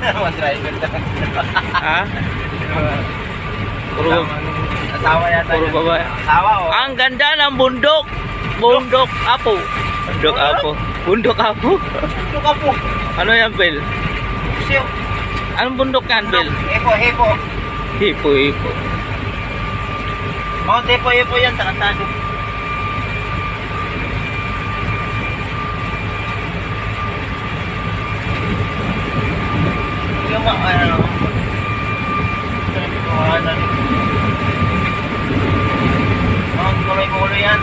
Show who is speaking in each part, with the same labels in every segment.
Speaker 1: Driver na.
Speaker 2: Ha? Puro,
Speaker 1: Asawa yata.
Speaker 2: puro babae.
Speaker 1: Asawa o.
Speaker 2: Ang ganda ng bundok. Bundok Apo. Bundok Apo. Bundok Apo.
Speaker 1: Ito ka po.
Speaker 2: Ano yan, Bel?
Speaker 1: Siyo.
Speaker 2: Anong bundok yan, Bel?
Speaker 1: Hepo, hepo.
Speaker 2: Hipo, hipo.
Speaker 1: Mount Hepo, hepo yan. Tarantado. Yung mga ano. Sabi ko, ano. Mount kulay-kulay yan.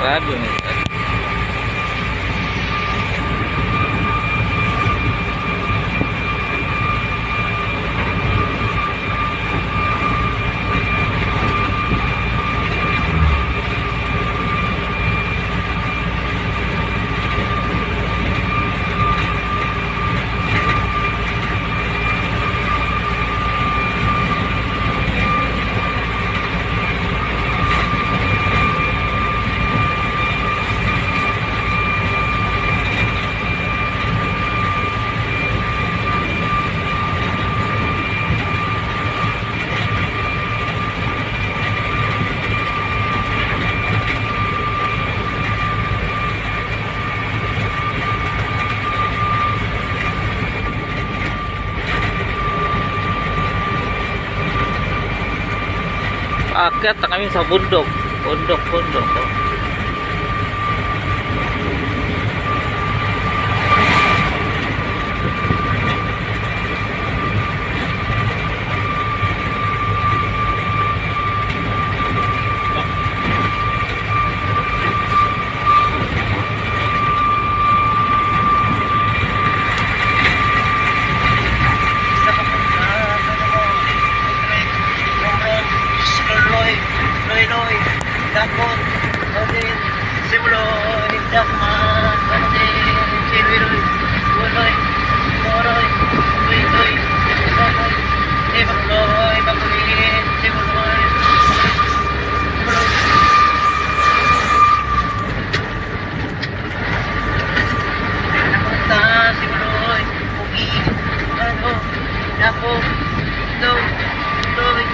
Speaker 2: Grabe mo. Akyat na kami sa bundok. Bundok. Oh.
Speaker 1: Loy, Dakot, Odin, Simuloy, Dakman, Bandin, Silviroy, Buloy, Moroy, Buitoy, Simuloy, Ibakloy, Bakulin, Simuloy, Simuloy. Nakunta, Simuloy, Pugi, Ano, Dakot, Loy,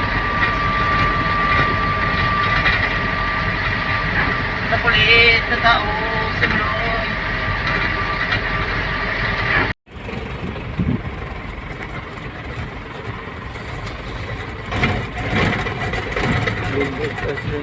Speaker 1: nakulit na tao, simuloy.
Speaker 2: Bundok kasi.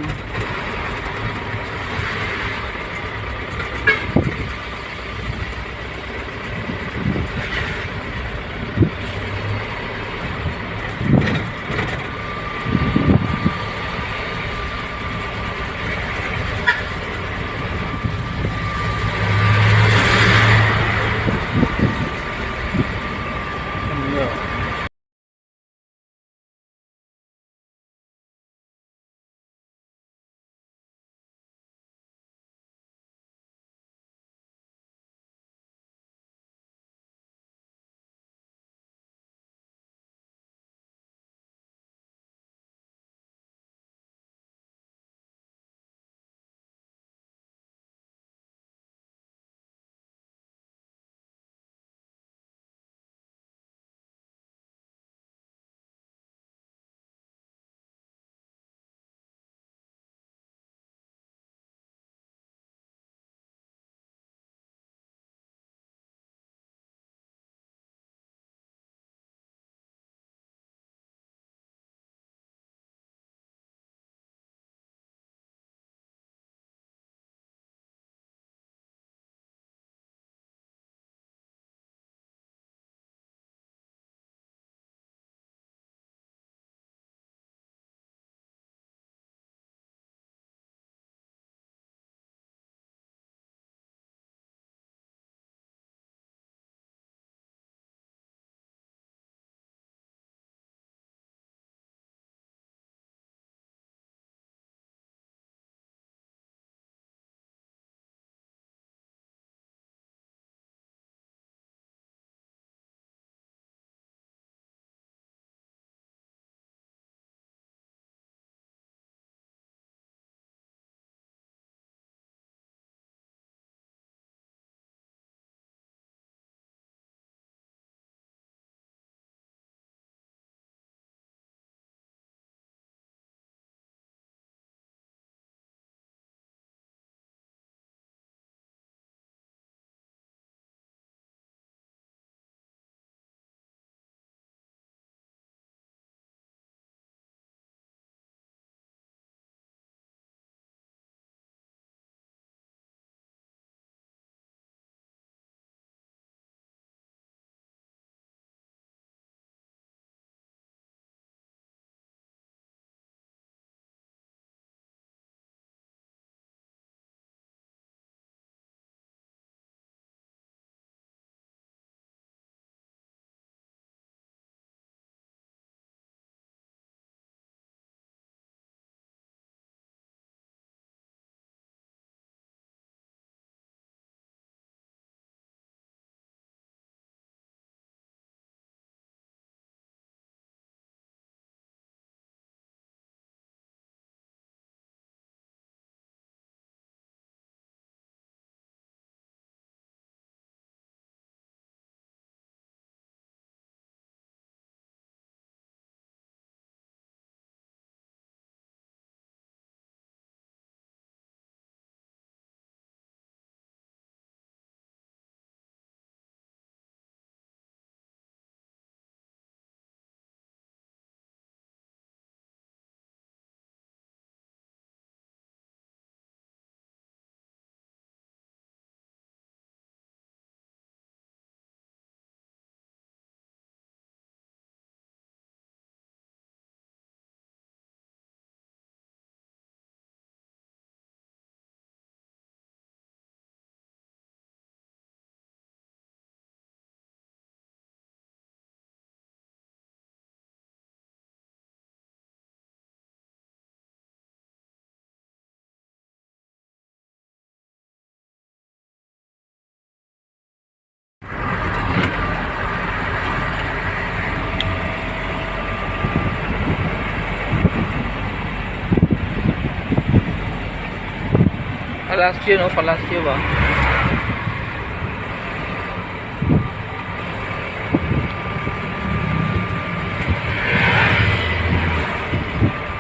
Speaker 2: Palasyo, no? Palasyo ba?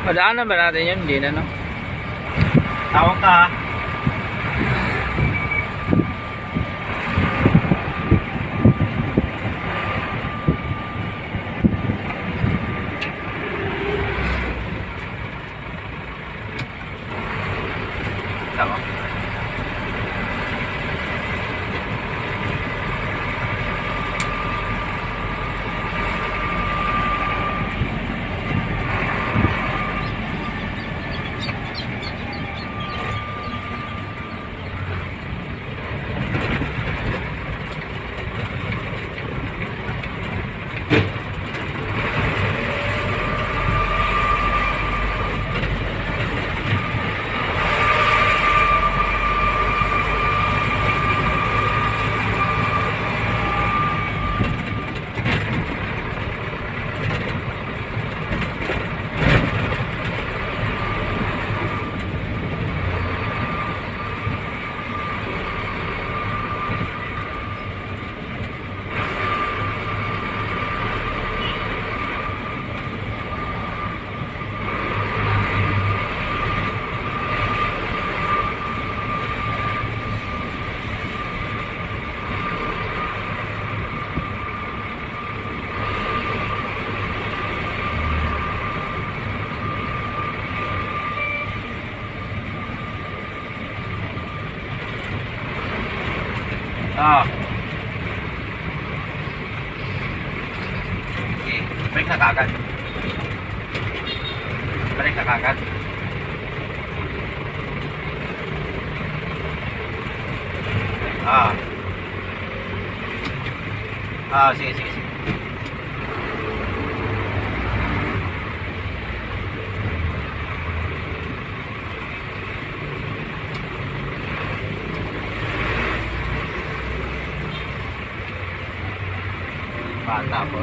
Speaker 2: Madaanan ba natin yun? Hindi na, no?
Speaker 1: Tawag ka ha. Tawag. Ah. Okay, balik na kagad. Balik na kagad. Ah. Ah, sige, sige, sige. Bata po.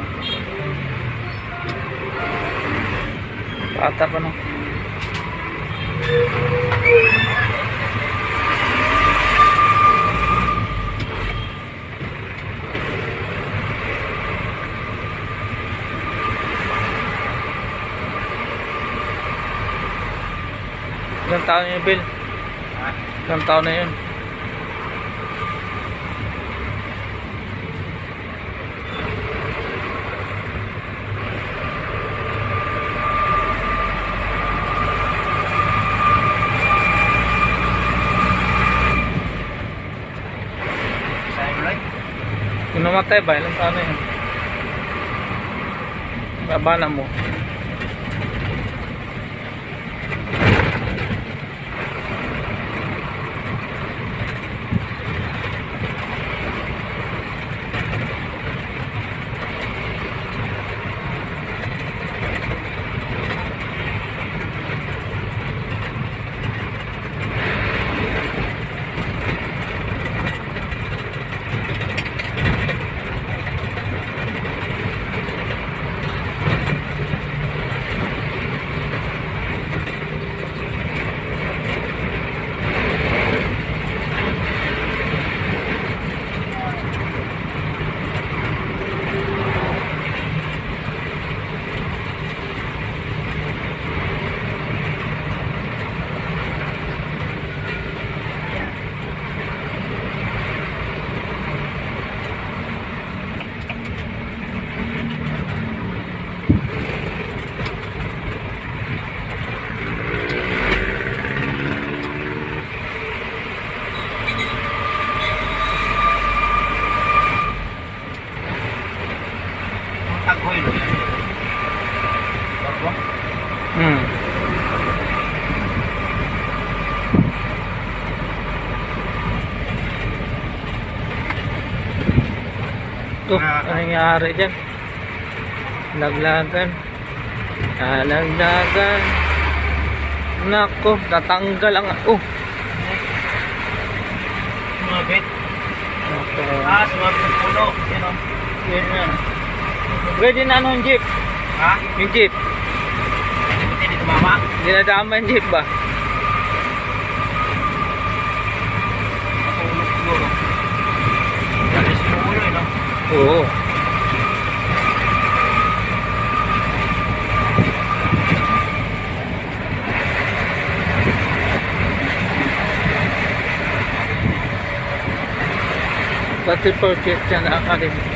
Speaker 2: Bata pa, no? Ilang taon yun, Bill?
Speaker 1: Ha?
Speaker 2: Ilang taon na yun? Kung namatay ba, ilang taon na yun? Babana mo.
Speaker 1: Taghoy lo yan. Barbo?
Speaker 2: Ito, ano nangyari dyan? Laglagan. Laglagan. Nako, tatanggal ang... Oh!
Speaker 1: Sumabit.
Speaker 2: Nako.
Speaker 1: Ah, sumabit ang puno. Yan o.
Speaker 2: Yan na. Pwede na ano yung jeep?
Speaker 1: Ha?
Speaker 2: Yung jeep.
Speaker 1: Hindi tumama.
Speaker 2: Dinadama yung jeep ba? Pati porket yan ang academy.